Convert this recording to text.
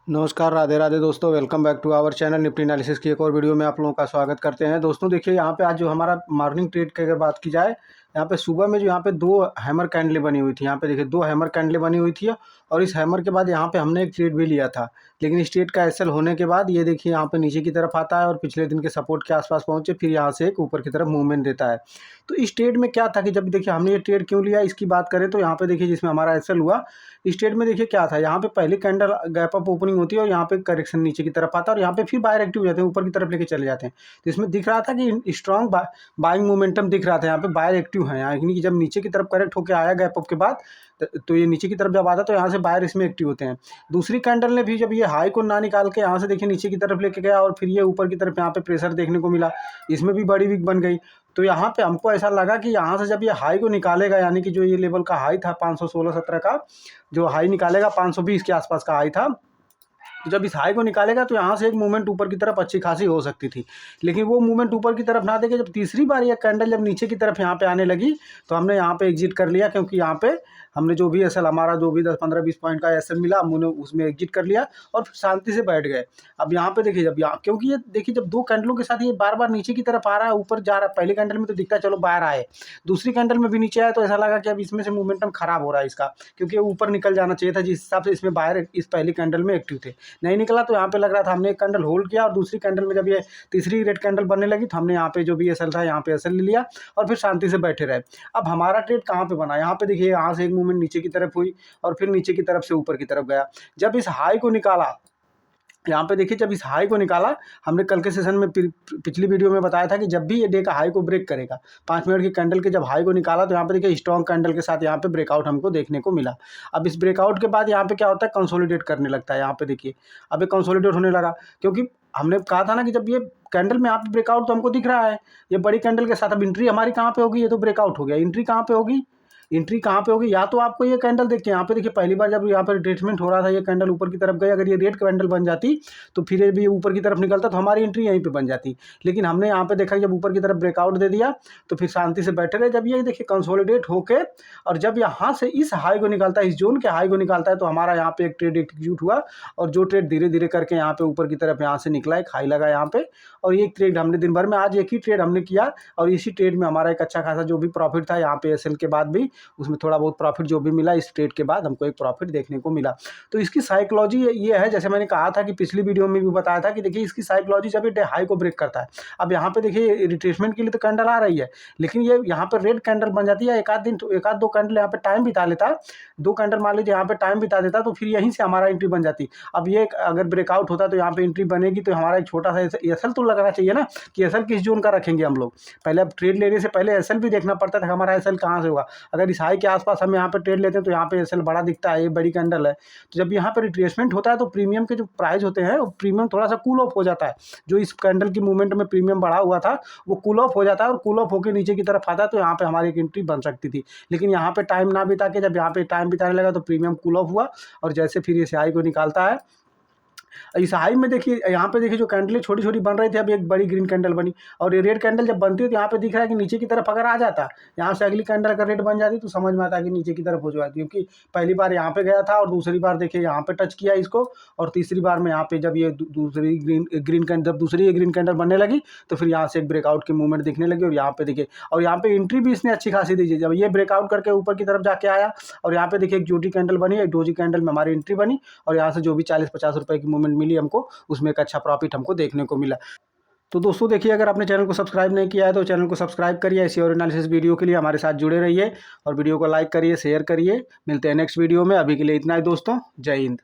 नमस्कार, राधे राधे दोस्तों। Welcome back to our channel Nifty analysis की एक और वीडियो में आप लोगों का स्वागत करते हैं। दोस्तों देखिए, यहाँ पे आज जो हमारा मॉर्निंग ट्रेड की अगर बात की जाए, यहाँ पे सुबह में जो यहाँ पे दो हैमर कैंडलें बनी हुई थी। यहाँ पे देखिए दो हैमर कैंडलें बनी हुई थी और इस हैमर के बाद यहाँ पे हमने एक ट्रेड भी लिया था। लेकिन इस ट्रेड का एसएल होने के बाद ये देखिए यहाँ पे नीचे की तरफ आता है और पिछले दिन के सपोर्ट के आसपास पहुँचे, फिर यहाँ से एक ऊपर की तरफ मूवमेंट देता है। तो इस ट्रेड में क्या था कि जब देखिए हमने ये ट्रेड क्यों लिया, इसकी बात करें तो यहाँ पे देखिए जिसमें हमारा एसएल हुआ, इस ट्रेड में देखिए क्या था, यहाँ पे पहली कैंडल गैप अप ओपनिंग होती है और यहाँ पे करेक्शन नीचे की तरफ आता है और यहाँ पे फिर बायर एक्टिव हो जाते हैं, ऊपर की तरफ लेके चले जाते हैं। तो इसमें दिख रहा था कि स्ट्रॉन्ग बाइंग मोमेंटम दिख रहा था, यहाँ पे बायर एक्टिव है। यानी कि जब नीचे की तरफ करेक्ट होकर आया गैप अप के बाद, तो ये नीचे की तरफ जब आता तो यहाँ से बायर इसमें एक्टिव होते हैं। दूसरी कैंडल ने भी जब ये हाई को ना निकाल के यहाँ से देखिए नीचे की तरफ लेके गया और फिर ये ऊपर की तरफ यहाँ पे प्रेशर देखने को मिला, इसमें भी बड़ी वीक बन गई। तो यहाँ पे हमको ऐसा लगा कि यहाँ से जब ये हाई को निकालेगा, यानी कि जो ये लेवल का हाई था 516-17 का, जो हाई निकालेगा 520 के आसपास का हाई था, तो जब इस हाई को निकालेगा तो यहाँ से एक मूवमेंट ऊपर की तरफ अच्छी खासी हो सकती थी। लेकिन वो मूवमेंट ऊपर की तरफ ना देके जब तीसरी बार ये कैंडल जब नीचे की तरफ यहाँ पे आने लगी, तो हमने यहाँ पे एग्जिट कर लिया, क्योंकि यहाँ पे हमने जो भी एसएल हमारा जो भी 10-15-20 पॉइंट का एसएल मिला, हमने उसमें एग्जिट कर लिया और फिर शांति से बैठ गए। अब यहाँ पे देखिए, जब यहाँ क्योंकि ये देखिए जब दो कैंडलों के साथ ये बार बार नीचे की तरफ आ रहा है, ऊपर जा रहा है, पहली कैंडल में तो दिखता है चलो बाहर आए, दूसरी कैंडल में भी नीचे आया, तो ऐसा लगा कि अब इसमें से मोमेंटम खराब हो रहा है इसका, क्योंकि ऊपर निकल जाना चाहिए था। जिस हिसाब से इसमें बाहर इस पहली कैंडल में एक्टिव थे, नहीं निकला, तो यहाँ पे लग रहा था हमने एक कैंडल होल्ड किया और दूसरी कैंडल में जब ये तीसरी रेड कैंडल बनने लगी तो हमने यहाँ पे जो भी एसएल था यहाँ पे एसएल ले लिया और फिर शांति से बैठे रहे। अब हमारा ट्रेड कहाँ पे बना, यहाँ पे देखिए यहाँ से एक मूवमेंट नीचे की तरफ हुई और फिर नीचे की तरफ से ऊपर की तरफ गया। जब इस हाई को निकाला, यहाँ पे देखिए जब इस हाई को निकाला, हमने कल के सेशन में पिछली वीडियो में बताया था कि जब भी ये डे का हाई को ब्रेक करेगा, 5 मिनट की कैंडल के जब हाई को निकाला, तो यहाँ पे देखिए स्ट्रॉन्ग कैंडल के साथ यहाँ पे ब्रेकआउट हमको देखने को मिला। अब इस ब्रेकआउट के बाद यहाँ पे क्या होता है, कंसोलिडेट करने लगता है। यहाँ पे देखिए अब ये कंसोलिडेट होने लगा, क्योंकि हमने कहा था ना कि जब ये कैंडल में यहाँ पे ब्रेकआउट तो हमको दिख रहा है, ये बड़ी कैंडल के साथ अब एंट्री हमारी कहाँ पे होगी, ये तो ब्रेकआउट हो गया, एंट्री कहाँ पे होगी, एंट्री कहाँ पे होगी, या तो आपको ये कैंडल देखिए यहाँ पे देखिए पहली बार जब यहाँ पर रिट्रेसमेंट हो रहा था, ये कैंडल ऊपर की तरफ गई, अगर ये रेड कैंडल बन जाती तो फिर ये भी ऊपर की तरफ निकलता तो हमारी एंट्री यहीं पे बन जाती। लेकिन हमने यहाँ पे देखा जब ऊपर की तरफ ब्रेकआउट दे दिया तो फिर शांति से बैठे रहे। जब ये देखिए कंसोलिडेट होके और जब यहाँ से इस हाई को निकालता है, इस जोन के हाई को निकालता है, तो हमारा यहाँ पे एक ट्रेड एग्जीक्यूट हुआ और जो ट्रेड धीरे धीरे करके यहाँ पे ऊपर की तरफ यहाँ से निकला, एक हाई लगा यहाँ पे, और ये ट्रेड हमने दिन भर में आज एक ही ट्रेड हमने किया और इसी ट्रेड में हमारा एक अच्छा खासा जो भी प्रॉफिट था यहाँ पे एसएल के बाद भी, उसमें थोड़ा बहुत प्रॉफिट जो भी मिला, इस ट्रेड के बाद हमको एक प्रॉफिट देखने को मिला। तो इसकी साइकोलॉजी ये है, जैसे मैंने कहा था कि पिछली वीडियो में भी बताया था कि देखिए इसकी साइकोलॉजी जब ये हाई को ब्रेक करता है, अब यहाँ पे देखिए रिट्रेसमेंट के लिए तो कैंडल आ रही है, लेकिन ये यहाँ पर रेड कैंडल बन जाती है, एक आध दो कैंडल यहाँ पे टाइम बिता लेता, दो कैंडल मान लीजिए यहाँ पे टाइम बिता देता, तो फिर यहीं से हमारा एंट्री बन जाती। अब ये अगर ब्रेकआउट होता तो यहाँ पे एंट्री बनेगी, तो हमारा एक छोटा सा एसएल तो लगना चाहिए ना, कि एसएल किस जोन का रखेंगे हम लोग। पहले अब ट्रेड लेने से पहले एसएल भी देखना पड़ता था, हमारा एसएल कहाँ से होगा। अगर इस हाई के आसपास हम यहाँ पे ट्रेड लेते हैं तो यहाँ पे एसएल बड़ा दिखता है, ये बड़ी कैंडल है, तो जब यहाँ पे रिट्रेसमेंट होता है तो प्रीमियम के जो प्राइस होते हैं वो प्रीमियम थोड़ा सा कूल ऑफ हो जाता है। जो इस कैंडल की मूवमेंट में प्रीमियम बढ़ा हुआ था वो कूल ऑफ हो जाता है और कूल ऑफ होकर नीचे की तरफ आता है, तो यहाँ पे हमारी एक एंट्री बन सकती थी। लेकिन यहाँ पे टाइम ना बिता के जब यहाँ पे टाइम बिताने लगा तो प्रीमियम कूल ऑफ हुआ और जैसे फिर इस हाई को निकालता है, इस हाई में देखिए यहाँ पे देखिए जो कैंडलें छोटी छोटी बन रही थी, अब एक बड़ी ग्रीन कैंडल बनी और ये रेड कैंडल जब बनती है तो यहाँ पे दिख रहा है कि नीचे की तरफ अगर आ जाता, यहाँ से अगली कैंडल अगर रेड बन जाती तो समझ में आता कि नीचे की तरफ हो जाती, क्योंकि पहली बार यहाँ पे गया था और दूसरी बार देखिए यहाँ पे टच किया इसको, और तीसरी बार में यहाँ पे जब ये दूसरी ग्रीन कैंडल, जब दूसरी ग्रीन कैंडल बनने लगी तो फिर यहाँ से एक ब्रेकआउट की मूवमेंट दिखने लगी और यहाँ पे देखिए, और यहाँ पे एंट्री भी इसने अच्छी खासी दी। जब ये ब्रेकआउट करके ऊपर की तरफ जाके आया और यहाँ पे देखिए एक जोटी कैंडल बनी, एक डोजी कैंडल में हमारी एंट्री बनी और यहाँ से जो भी 40-50 रुपए की मूवमेंट मिली हमको, उसमें एक अच्छा प्रॉफिट हमको देखने को मिला। तो दोस्तों देखिए, अगर आपने चैनल को सब्सक्राइब नहीं किया है तो चैनल को सब्सक्राइब करिए, ऐसी और एनालिसिस वीडियो के लिए हमारे साथ जुड़े रहिए और वीडियो को लाइक करिए, शेयर करिए। मिलते हैं नेक्स्ट वीडियो में, अभी के लिए इतना ही दोस्तों, जय हिंद।